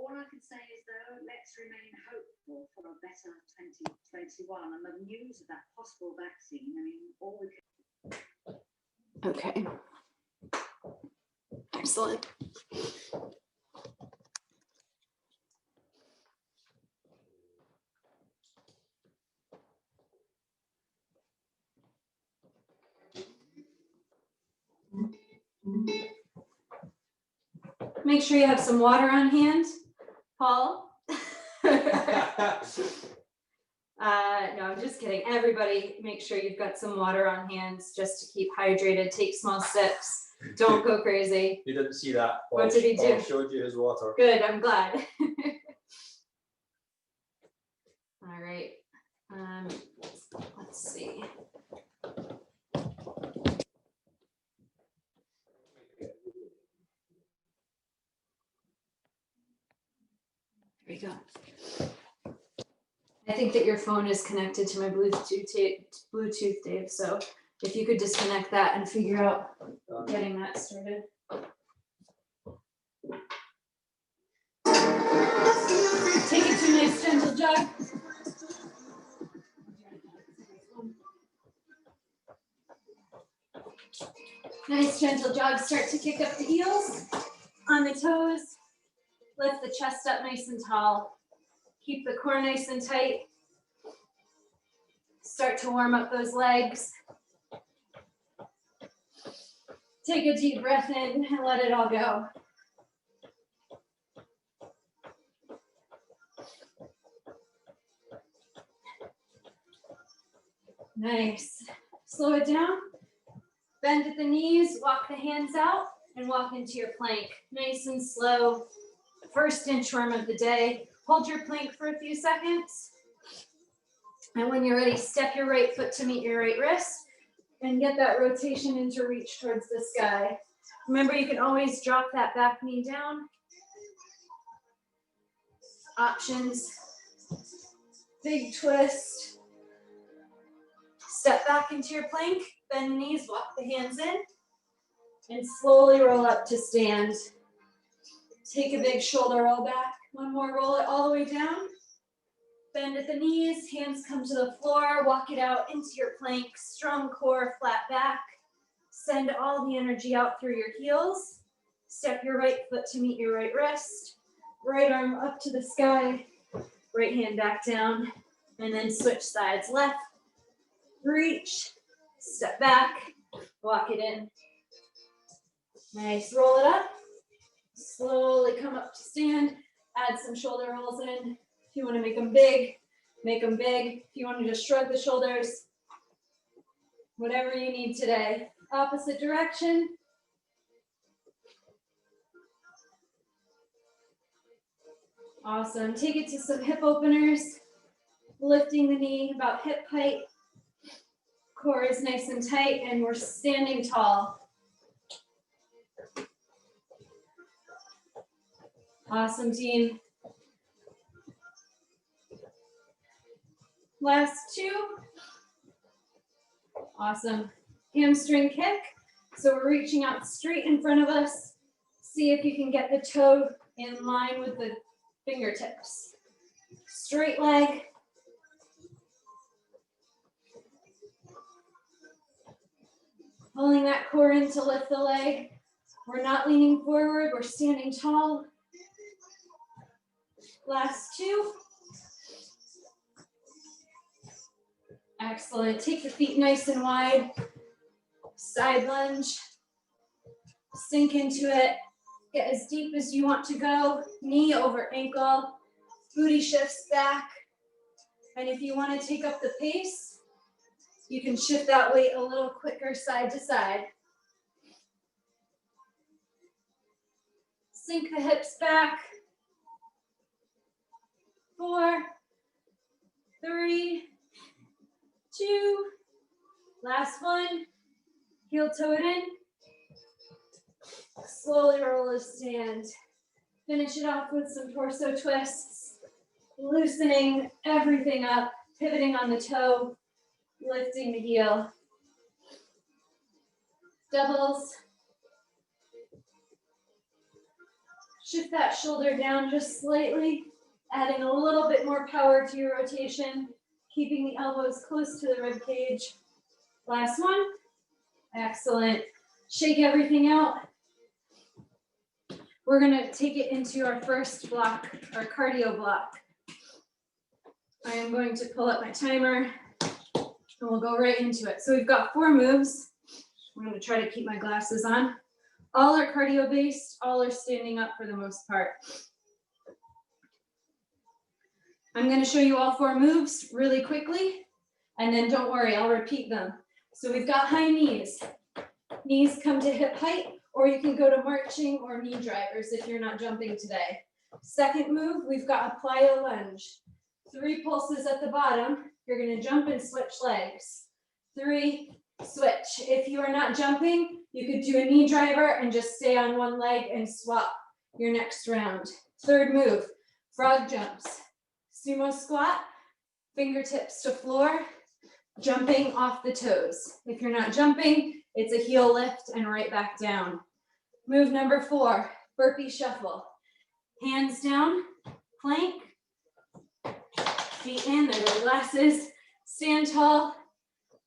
all I can say is, though, let's remain hopeful for a better 2021 and the news of that possible vaccine. I mean, all we can... Okay. Excellent. Make sure you have some water on hand, Paul. No, I'm just kidding. Everybody, make sure you've got some water on hand just to keep hydrated. Take small sips. Don't go crazy. You didn't see that. What did he do? Paul showed you his water. Good, I'm glad. All right. Let's see. There we go. I think that your phone is connected to my Bluetooth, Dave. So if you could disconnect that and figure out getting that started. Take it to a nice gentle jog. Nice gentle jog. Start to kick up the heels on the toes. Lift the chest up nice and tall. Keep the core nice and tight. Start to warm up those legs. Take a deep breath in and let it all go. Nice. Slow it down. Bend at the knees, walk the hands out, and walk into your plank. Nice and slow. First inchworm of the day. Hold your plank for a few seconds. And when you're ready, step your right foot to meet your right wrist and get that rotation into reach towards the sky. Remember, you can always drop that back knee down. Options. Big twist. Step back into your plank, bend knees, walk the hands in, and slowly roll up to stand. Take a big shoulder roll back. One more, roll it all the way down. Bend at the knees, hands come to the floor, walk it out into your plank, strong core, flat back. Send all the energy out through your heels. Step your right foot to meet your right wrist. Right arm up to the sky, right hand back down, and then switch sides. Left, reach, step back, walk it in. Nice, roll it up. Slowly come up to stand. Add some shoulder rolls in. If you want to make them big, make them big. If you want to just shrug the shoulders, whatever you need today. Opposite direction. Awesome. Take it to some hip openers. Lifting the knee about hip height. Core is nice and tight, and we're standing tall. Awesome, team. Last two. Awesome. Hamstring kick. So we're reaching out straight in front of us. See if you can get the toe in line with the fingertips. Straight leg. Pulling that core in to lift the leg. We're not leaning forward, we're standing tall. Last two. Excellent. Take the feet nice and wide. Side lunge. Sink into it. Get as deep as you want to go. Knee over ankle. Booty shifts back. And if you want to take up the pace, you can shift that weight a little quicker side to side. Sink the hips back. 4, 3, 2, last one. Heel toe it in. Slowly roll to stand. Finish it off with some torso twists. Loosening everything up, pivoting on the toe, lifting the heel. Doubles. Shift that shoulder down just slightly, adding a little bit more power to your rotation, keeping the elbows close to the rib cage. Last one. Excellent. Shake everything out. We're gonna take it into our first block, our cardio block. I am going to pull up my timer and we'll go right into it. So we've got 4 moves. I'm gonna try to keep my glasses on. All are cardio based, all are standing up for the most part. I'm gonna show you all 4 moves really quickly, and then don't worry, I'll repeat them. So we've got high knees. Knees come to hip height, or you can go to marching or knee drivers if you're not jumping today. Second move, we've got a plyo lunge. 3 pulses at the bottom. You're gonna jump and switch legs. 3, switch. If you are not jumping, you could do a knee driver and just stay on one leg and swap your next round. Third move, frog jumps. Sumo squat, fingertips to floor, jumping off the toes. If you're not jumping, it's a heel lift and right back down. Move number 4, burpee shuffle. Hands down, plank, feet in, there go glasses, stand tall,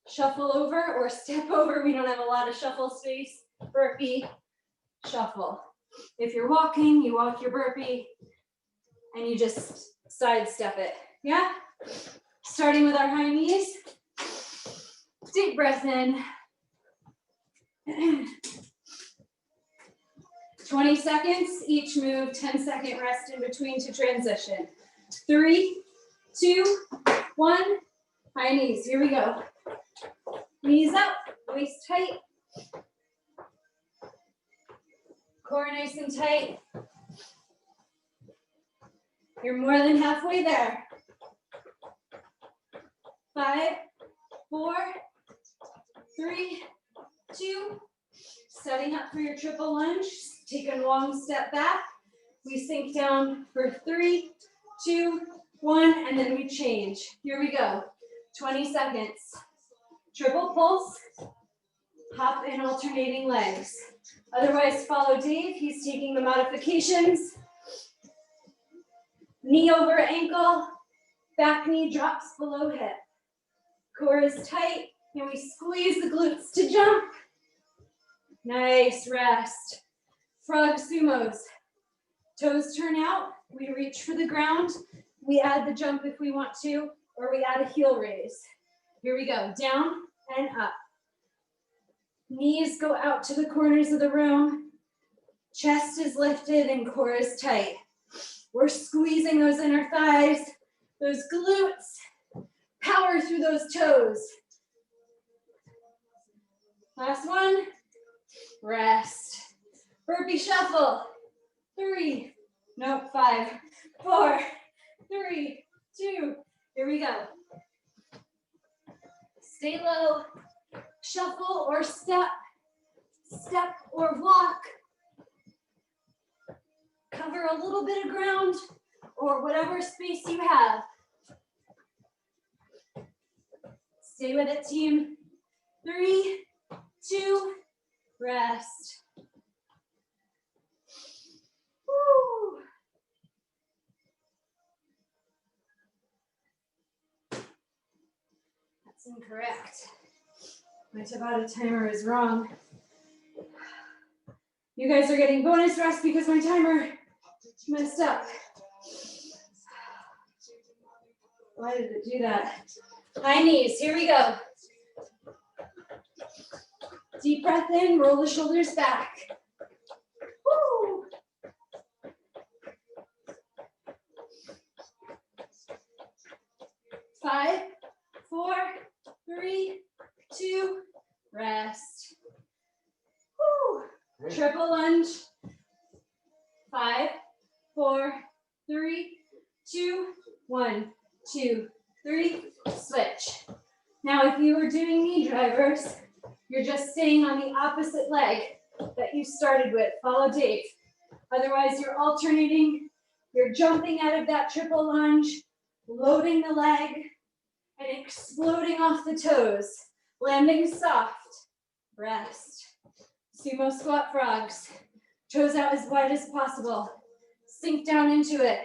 shuffle over or step over. We don't have a lot of shuffle space. Burpee shuffle. If you're walking, you walk your burpee and you just sidestep it. Yeah? Starting with our high knees. Deep breath in. 20 seconds, each move, 10-second rest in between to transition. 3, 2, 1, high knees, here we go. Knees up, waist tight. Core nice and tight. You're more than halfway there. 5, 4, 3, 2, setting up for your triple lunge. Take a long step back. We sink down for 3, 2, 1, and then we change. Here we go. 20 seconds. Triple pulse. Hop and alternating legs. Otherwise, follow Dave. He's taking the modifications. Knee over ankle. Back knee drops below hip. Core is tight, and we squeeze the glutes to jump. Nice rest. Frog sumos. Toes turn out. We reach for the ground. We add the jump if we want to, or we add a heel raise. Here we go. Down and up. Knees go out to the corners of the room. Chest is lifted and core is tight. We're squeezing those inner thighs, those glutes. Power through those toes. Last one. Rest. Burpee shuffle. 3, nope, 5, 4, 3, 2. Here we go. Stay low. Shuffle or step. Step or walk. Cover a little bit of ground or whatever space you have. Stay with it, team. 3, 2, rest. Woo. That's incorrect. My Tabata timer is wrong. You guys are getting bonus rest because my timer messed up. Why did it do that? High knees, here we go. Deep breath in, roll the shoulders back. Woo. Five, 4, 3, 2, rest. Woo. Triple lunge. 5, 4, 3, 2, 1, 2, 3, switch. Now, if you were doing knee drivers, you're just staying on the opposite leg that you started with. Follow Dave. Otherwise, you're alternating. You're jumping out of that triple lunge, loading the leg, and exploding off the toes. Landing soft. Rest. Sumo squat frogs. Toes out as wide as possible. Sink down into it.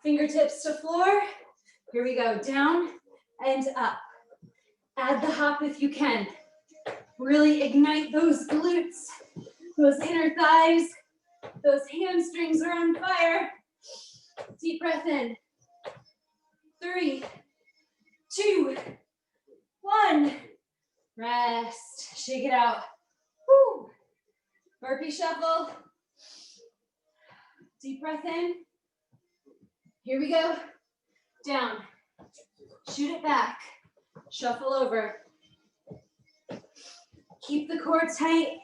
Fingertips to floor. Here we go, down and up. Add the hop if you can. Really ignite those glutes, those inner thighs, those hamstrings are on fire. Deep breath in. 3, 2, 1. Rest. Shake it out. Woo. Burpee shuffle. Deep breath in. Here we go. Down. Shoot it back. Shuffle over. Keep the core tight.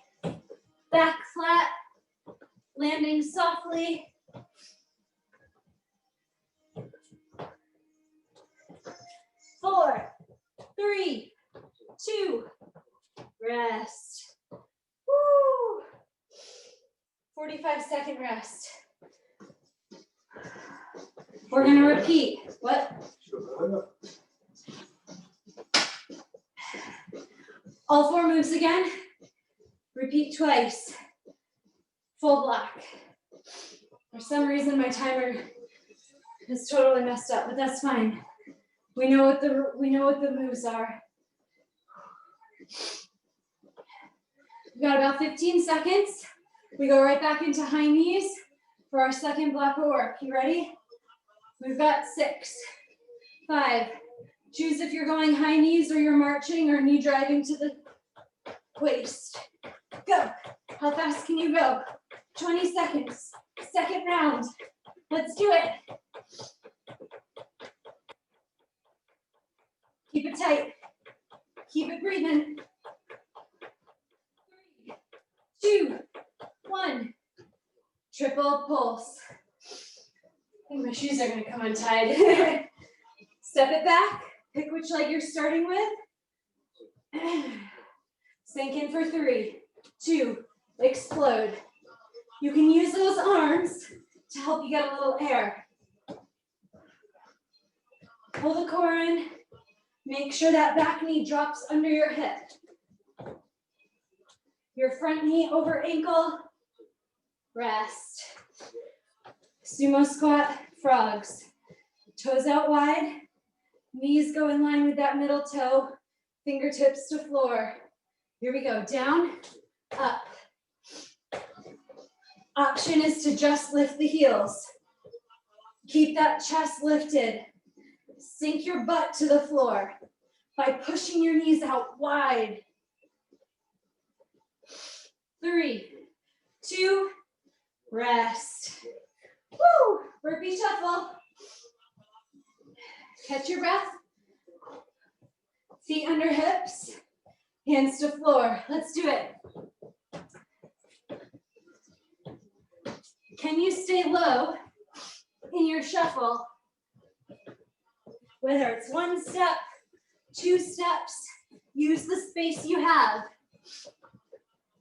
Back flat. Landing softly. 4, 3, 2. Rest. Woo. 45-second rest. We're gonna repeat. What? All 4 moves again. Repeat twice. Full block. For some reason, my timer is totally messed up, but that's fine. We know what the moves are. We got about 15 seconds. We go right back into high knees for our second block of work. You ready? We've got 6, 5. Choose if you're going high knees or you're marching or knee driving to the waist. Go. How fast can you go? 20 seconds. Second round. Let's do it. Keep it tight. Keep it breathing. 3, 2, 1. Triple pulse. I think my shoes are going to come untied. Step it back. Pick which leg you're starting with. Sink in for 3, 2, explode. You can use those arms to help you get a little air. Pull the core in. Make sure that back knee drops under your hip. Your front knee over ankle. Rest. Sumo squat, frogs. Toes out wide. Knees go in line with that middle toe. Fingertips to floor. Here we go. Down, up. Option is to just lift the heels. Keep that chest lifted. Sink your butt to the floor by pushing your knees out wide. 3, 2, rest. Woo! Burpee shuffle. Catch your breath. Feet under hips. Hands to floor. Let's do it. Can you stay low in your shuffle? Whether it's 1 step, 2 steps, use the space you have.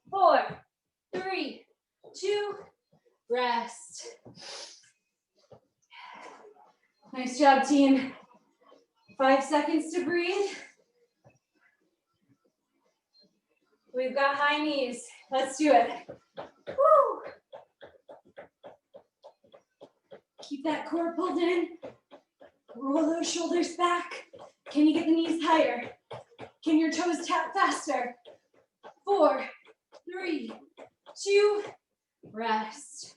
4, 3, 2, rest. Nice job, team. 5 seconds to breathe. We've got high knees. Let's do it. Woo! Keep that core pulled in. Roll those shoulders back. Can you get the knees higher? Can your toes tap faster? 4, 3, 2, rest.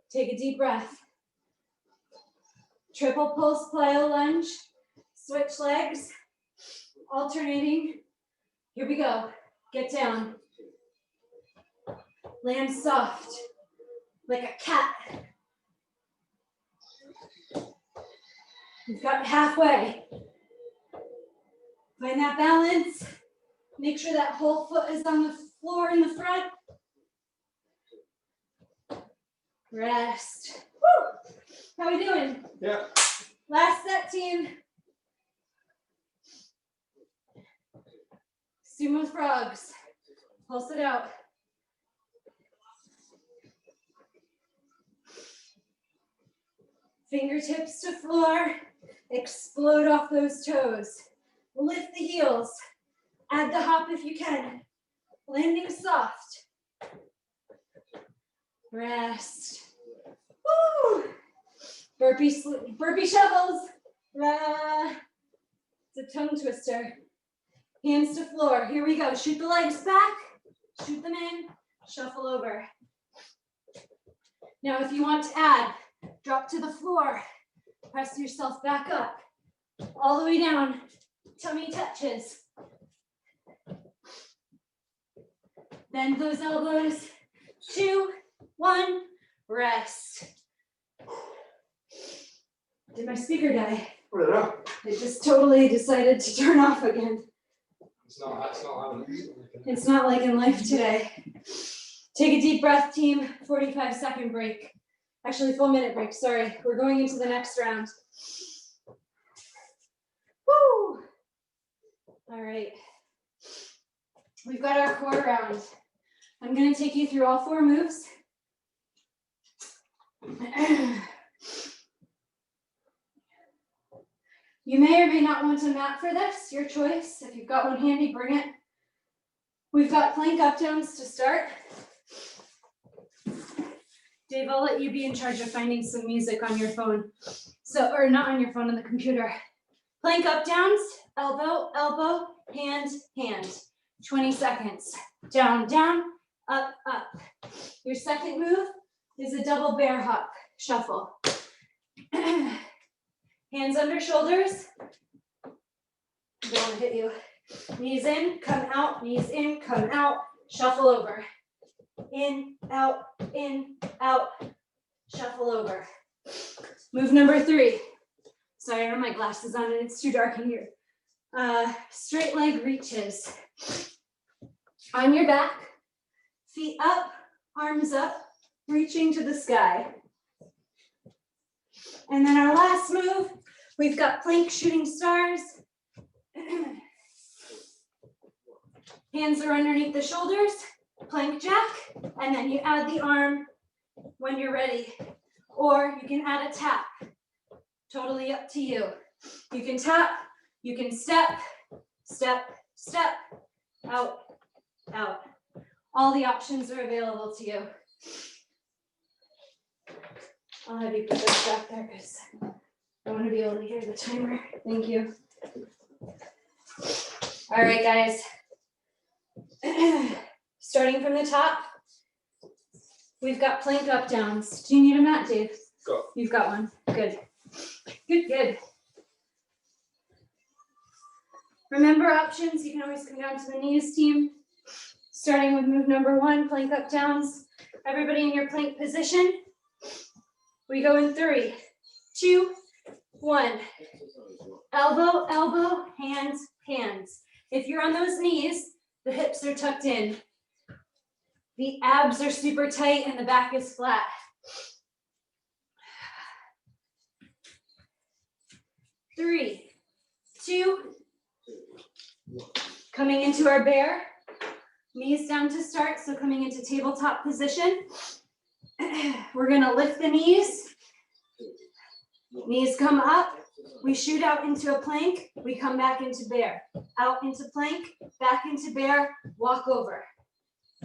Take a deep breath. Triple pulse plyo lunge. Switch legs. Alternating. Here we go. Get down. Land soft, like a cat. You've got halfway. Find that balance. Make sure that whole foot is on the floor in the front. Rest. Woo! How are we doing? Yeah. Last set, team. Sumo frogs. Pulse it out. Fingertips to floor. Explode off those toes. Lift the heels. Add the hop if you can. Landing soft. Rest. Burpee shuffles. It's a tongue twister. Hands to floor. Here we go. Shoot the legs back. Shoot them in. Shuffle over. Now, if you want to add, drop to the floor. Press yourself back up. All the way down. Tummy touches. Bend those elbows. 2, 1, rest. Did my speaker die? It just totally decided to turn off again. It's not like in life today. Take a deep breath, team. 45-second break. Actually, full minute break, sorry. We're going into the next round. Woo! All right. We've got our core round. I'm gonna take you through all 4 moves. You may or may not want a mat for this, your choice. If you've got one handy, bring it. We've got plank up downs to start. Dave, I'll let you be in charge of finding some music on your phone. Or not on your phone, on the computer. Plank up downs, elbow, elbow, hand, hand. 20 seconds. Down, down, up, up. Your second move is a double bear hop shuffle. Hands under shoulders. Don't want to hit you. Knees in, come out, knees in, come out. Shuffle over. In, out, shuffle over. Move number 3. Sorry, I don't have my glasses on and it's too dark in here. Straight leg reaches. On your back, feet up, arms up, reaching to the sky. And then our last move, we've got plank shooting stars. Hands are underneath the shoulders, plank jack, and then you add the arm when you're ready. Or you can add a tap, totally up to you. You can tap, you can step, step, step, out, out. All the options are available to you. I'll have you put this back there because I want to be able to hear the timer. Thank you. All right, guys. Starting from the top, we've got plank up downs. Do you need a mat, Dave? Go. You've got one. Good. Good, good. Remember options, you can always come down to the knees, team. Starting with move number 1, plank up downs. Everybody in your plank position. We go in 3, 2, 1. Elbow, elbow, hands, hands. If you're on those knees, the hips are tucked in. The abs are super tight and the back is flat. 3, 2, coming into our bear. Knees down to start, so coming into tabletop position. We're gonna lift the knees. Knees come up. We shoot out into a plank. We come back into bear. Out into plank, back into bear, walk over.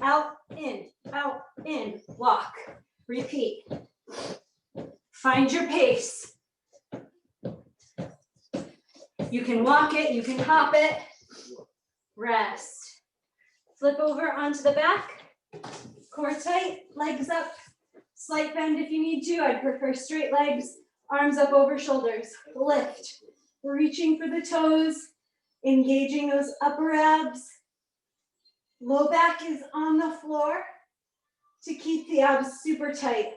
Out, in, walk. Repeat. Find your pace. You can walk it, you can hop it. Rest. Flip over onto the back. Core tight, legs up. Slight bend if you need to. I'd prefer straight legs. Arms up over shoulders. Lift. Reaching for the toes. Engaging those upper abs. Low back is on the floor to keep the abs super tight.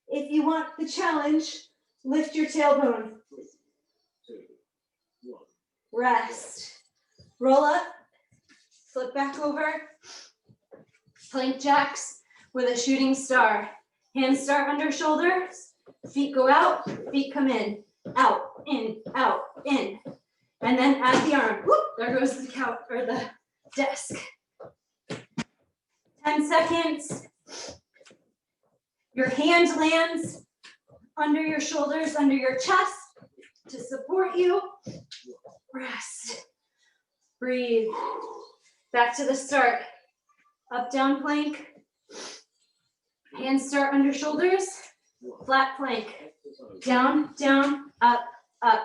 If you want the challenge, lift your tailbone. Rest. Roll up. Flip back over. Plank jacks with a shooting star. Hands start under shoulders. Feet go out. Feet come in. Out, in, in. And then add the arm. Whoop, there goes the couch or the desk. 10 seconds. Your hand lands under your shoulders, under your chest to support you. Rest. Breathe. Back to the start. Up, down plank. Hands start under shoulders. Flat plank. Down, down, up, up.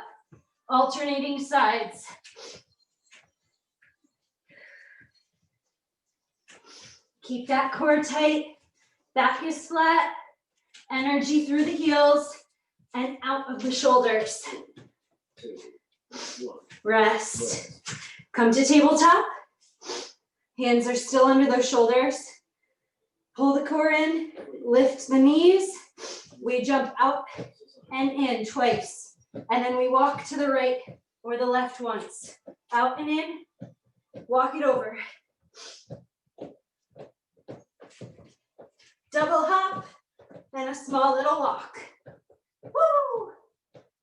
Alternating sides. Keep that core tight. Back is flat. Energy through the heels and out of the shoulders. Rest. Come to tabletop. Hands are still under those shoulders. Pull the core in. Lift the knees. We jump out and in twice. And then we walk to the right or the left once. Out and in. Walk it over. Double hop and a small little walk. Woo!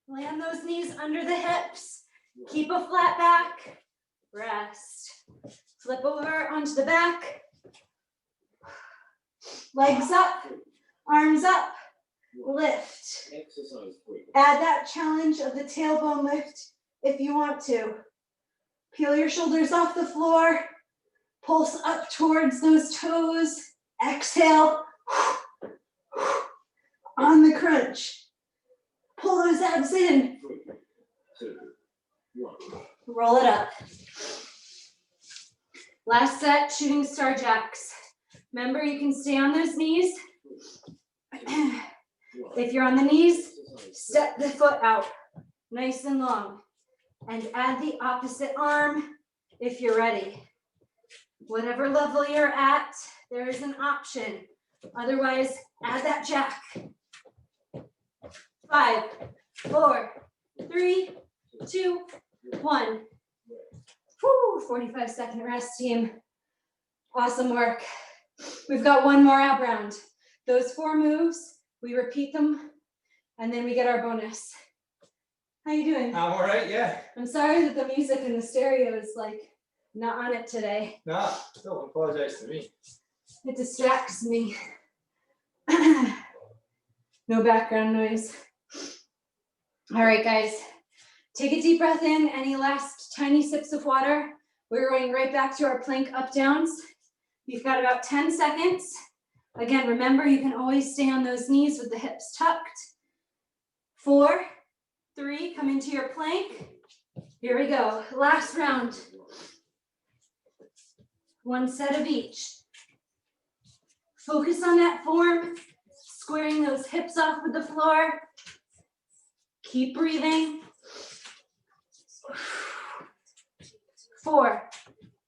Land those knees under the hips. Keep a flat back. Rest. Flip over onto the back. Legs up, arms up, lift. Add that challenge of the tailbone lift if you want to. Peel your shoulders off the floor. Pulse up towards those toes. Exhale. On the crunch. Pull those abs in. 3, 2, 1. Roll it up. Last set, shooting star jacks. Remember, you can stay on those knees. If you're on the knees, step the foot out, nice and long. And add the opposite arm if you're ready. Whatever level you're at, there is an option. Otherwise, add that jack. 5, 4, 3, 2, 1. Woo, 45-second rest, team. Awesome work. We've got one more ab round. Those 4 moves, we repeat them, and then we get our bonus. How you doing? I'm all right, yeah. I'm sorry that the music in the stereo is like not on it today. No, don't apologize to me. It distracts me. No background noise. All right, guys. Take a deep breath in. Any last tiny sips of water? We're going right back to our plank up downs. You've got about 10 seconds. Again, remember, you can always stay on those knees with the hips tucked. 4, 3, come into your plank. Here we go. Last round. 1 set of each. Focus on that form, squaring those hips off with the floor. Keep breathing. 4,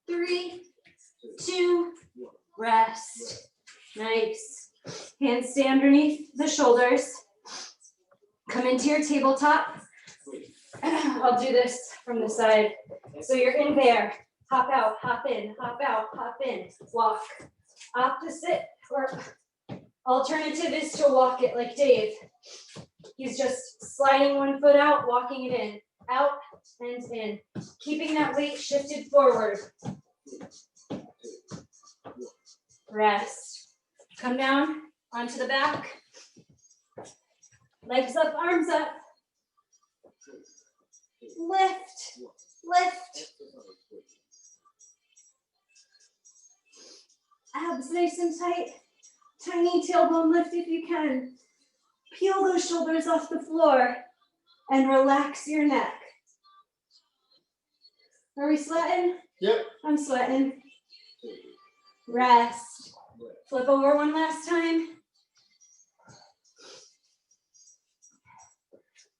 3, 2, rest. Nice. Hands stay underneath the shoulders. Come into your tabletop. I'll do this from the side. So you're in there. Hop out, hop in, hop out, hop in, walk. Opposite or alternative is to walk it like Dave. He's just sliding one foot out, walking it in, out and in. Keeping that weight shifted forward. Rest. Come down onto the back. Legs up, arms up. Lift, lift. Abs nice and tight. Tiny tailbone lift if you can. Peel those shoulders off the floor and relax your neck. Are we sweating? Yep. I'm sweating. Rest. Flip over one last time.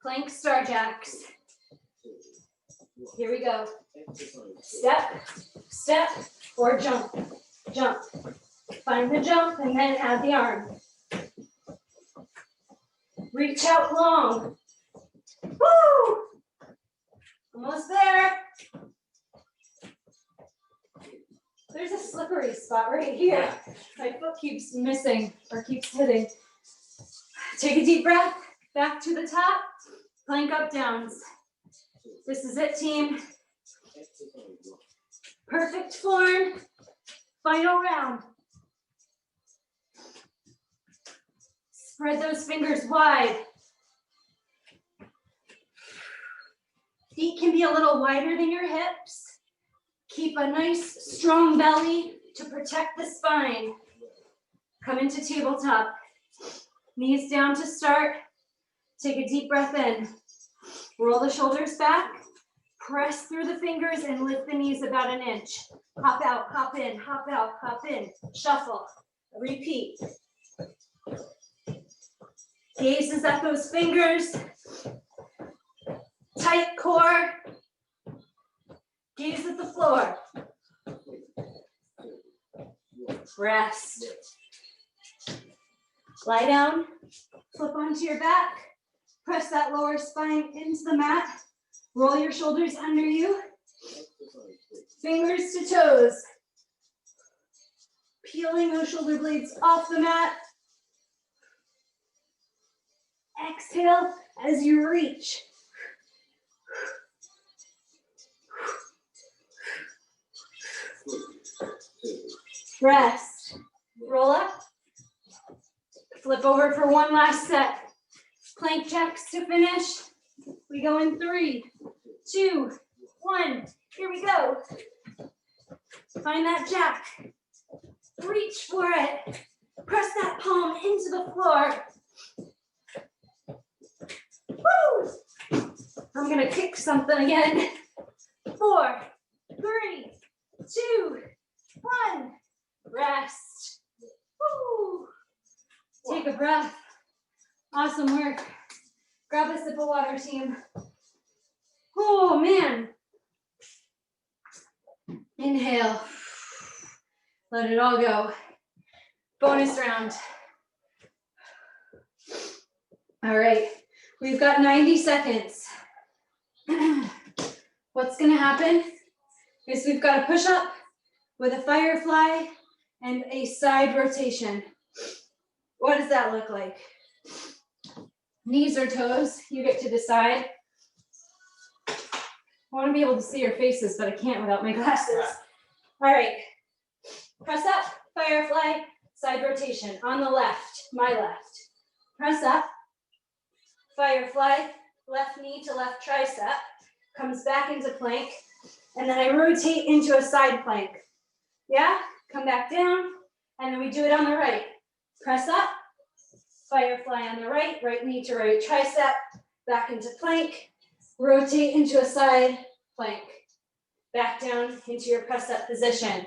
Plank star jacks. Here we go. Step, step, or jump. Jump. Find the jump and then add the arm. Reach out long. Woo! Almost there. There's a slippery spot right here. My foot keeps missing or keeps hitting. Take a deep breath. Back to the top. Plank up downs. This is it, team. Perfect form. Final round. Spread those fingers wide. Feet can be a little wider than your hips. Keep a nice, strong belly to protect the spine. Come into tabletop. Knees down to start. Take a deep breath in. Roll the shoulders back. Press through the fingers and lift the knees about an inch. Hop out, hop in, hop out, hop in. Shuffle. Repeat. Gazes at those fingers. Tight core. Gaze at the floor. Rest. Lie down. Flip onto your back. Press that lower spine into the mat. Roll your shoulders under you. Fingers to toes. Peeling those shoulder blades off the mat. Exhale as you reach. Rest. Roll up. Flip over for one last set. Plank jacks to finish. We go in 3, 2, 1. Here we go. Find that jack. Reach for it. Press that palm into the floor. Woo! I'm gonna kick something again. 4, 3, 2, 1. Rest. Woo! Take a breath. Awesome work. Grab a sip of water, team. Oh, man. Inhale. Let it all go. Bonus round. All right. We've got 90 seconds. What's going to happen is we've got a push-up with a firefly and a side rotation. What does that look like? Knees or toes, you get to decide. I want to be able to see your faces, but I can't without my glasses. All right, press up, firefly, side rotation. On the left, my left. Press up, firefly, left knee to left tricep, comes back into plank, and then I rotate into a side plank. Yeah, come back down, and then we do it on the right. Press up, firefly on the right, right knee to right tricep, back into plank, rotate into a side plank, back down into your press up position.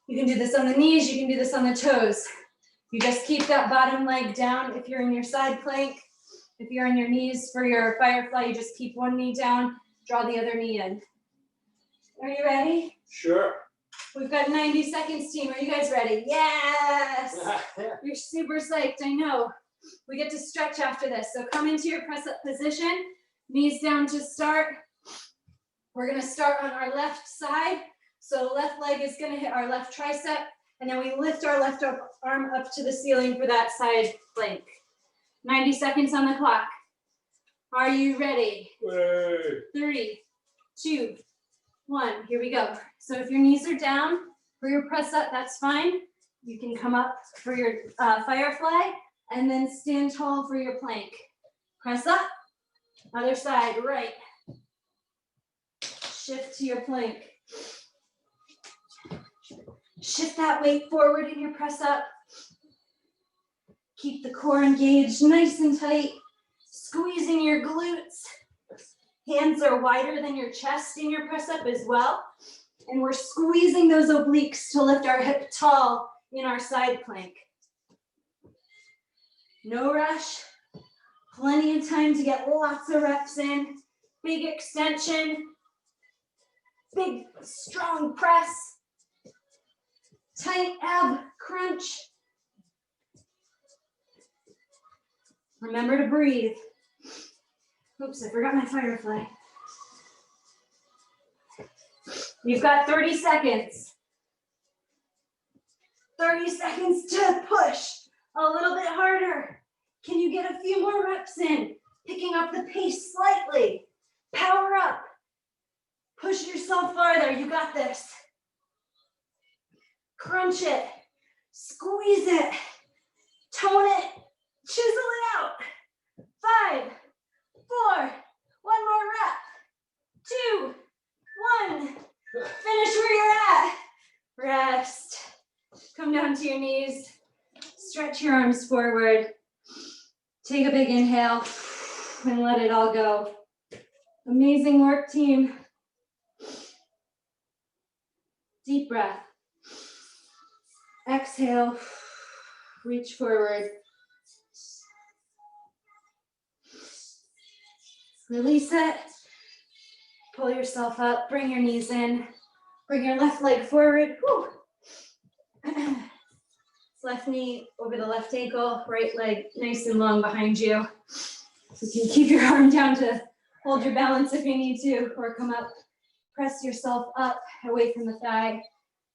You can do this on the knees, you can do this on the toes. You just keep that bottom leg down if you're in your side plank. If you're on your knees for your firefly, you just keep one knee down, draw the other knee in. Are you ready? Sure. We've got 90 seconds, team. Are you guys ready? Yes! You're super psyched, I know. We get to stretch after this. So come into your press up position, knees down to start. We're gonna start on our left side. So left leg is gonna hit our left tricep, and then we lift our left arm up to the ceiling for that side plank. 90 seconds on the clock. Are you ready? Hey. 3, 2, 1, here we go. So if your knees are down for your press up, that's fine. You can come up for your firefly and then stand tall for your plank. Press up, other side, right. Shift to your plank. Shift that weight forward in your press up. Keep the core engaged nice and tight, squeezing your glutes. Hands are wider than your chest in your press up as well. And we're squeezing those obliques to lift our hip tall in our side plank. No rush, plenty of time to get lots of reps in. Big extension, big strong press, tight ab crunch. Remember to breathe. Oops, I forgot my firefly. You've got 30 seconds. 30 seconds to push a little bit harder. Can you get a few more reps in? Picking up the pace slightly. Power up. Push yourself farther. You got this. Crunch it. Squeeze it. Tone it. Chisel it out. 5, 4, one more rep. 2, 1. Finish where you're at. Rest. Come down to your knees. Stretch your arms forward. Take a big inhale and let it all go. Amazing work, team. Deep breath. Exhale, reach forward. Release it. Pull yourself up, bring your knees in. Bring your left leg forward. Whew. Left knee over the left ankle, right leg nice and long behind you. So you can keep your arm down to hold your balance if you need to, or come up. Press yourself up, away from the thigh.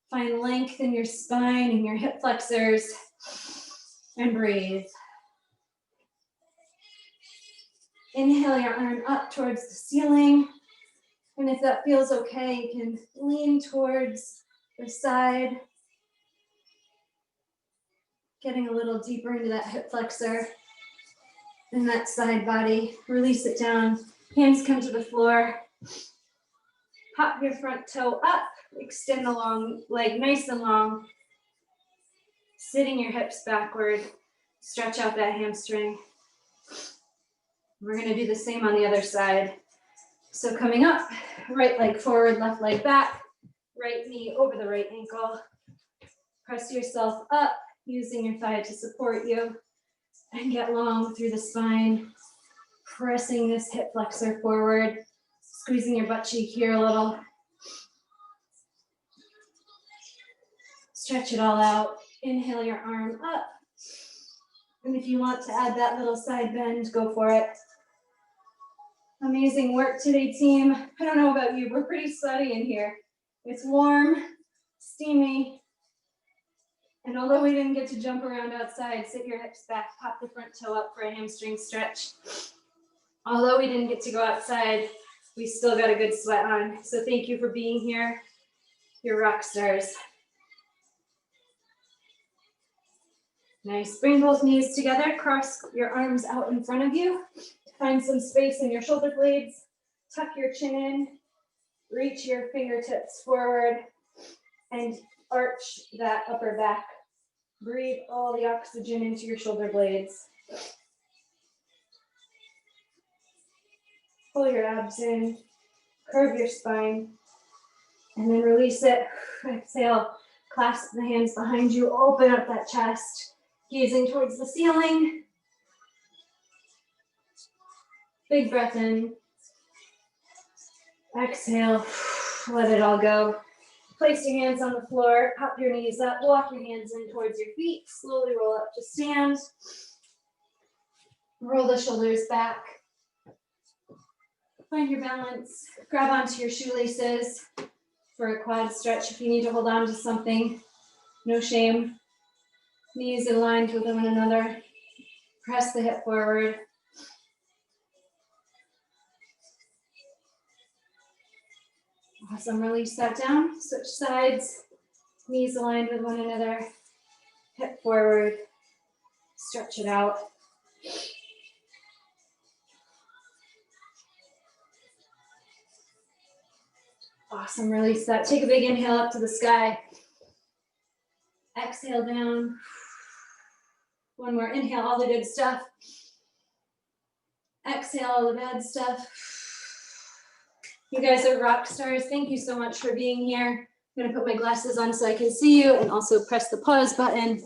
Find length in your spine and your hip flexors, and breathe. Inhale your arm up towards the ceiling. And if that feels okay, you can lean towards the side. Getting a little deeper into that hip flexor and that side body. Release it down. Hands come to the floor. Pop your front toe up. Extend the long leg nice and long. Sitting your hips backward. Stretch out that hamstring. We're going to do the same on the other side. So coming up, right leg forward, left leg back. Right knee over the right ankle. Press yourself up, using your thigh to support you, and get long through the spine, pressing this hip flexor forward, squeezing your butt cheek here a little. Stretch it all out. Inhale your arm up. And if you want to add that little side bend, go for it. Amazing work today, team. I don't know about you, we're pretty sweaty in here. It's warm, steamy. And although we didn't get to jump around outside, sit your hips back, pop the front toe up for a hamstring stretch. Although we didn't get to go outside, we still got a good sweat on. So thank you for being here. You're rock stars. Nice, bring both knees together, cross your arms out in front of you. Find some space in your shoulder blades. Tuck your chin in, reach your fingertips forward, and arch that upper back. Breathe all the oxygen into your shoulder blades. Pull your abs in, curve your spine, and then release it. Exhale, clasp the hands behind you, open up that chest, gazing towards the ceiling. Big breath in. Exhale, let it all go. Place your hands on the floor, pop your knees up, walk your hands in towards your feet, slowly roll up to stand. Roll the shoulders back. Find your balance, grab onto your shoelaces for a quad stretch if you need to hold on to something. No shame. Knees aligned with one another. Press the hip forward. Awesome, release that down, switch sides, knees aligned with one another, hip forward, stretch it out. Awesome, release that. Take a big inhale up to the sky. Exhale down. One more inhale, all the good stuff. Exhale, all the bad stuff. You guys are rock stars. Thank you so much for being here. I'm gonna put my glasses on so I can see you and also press the pause button.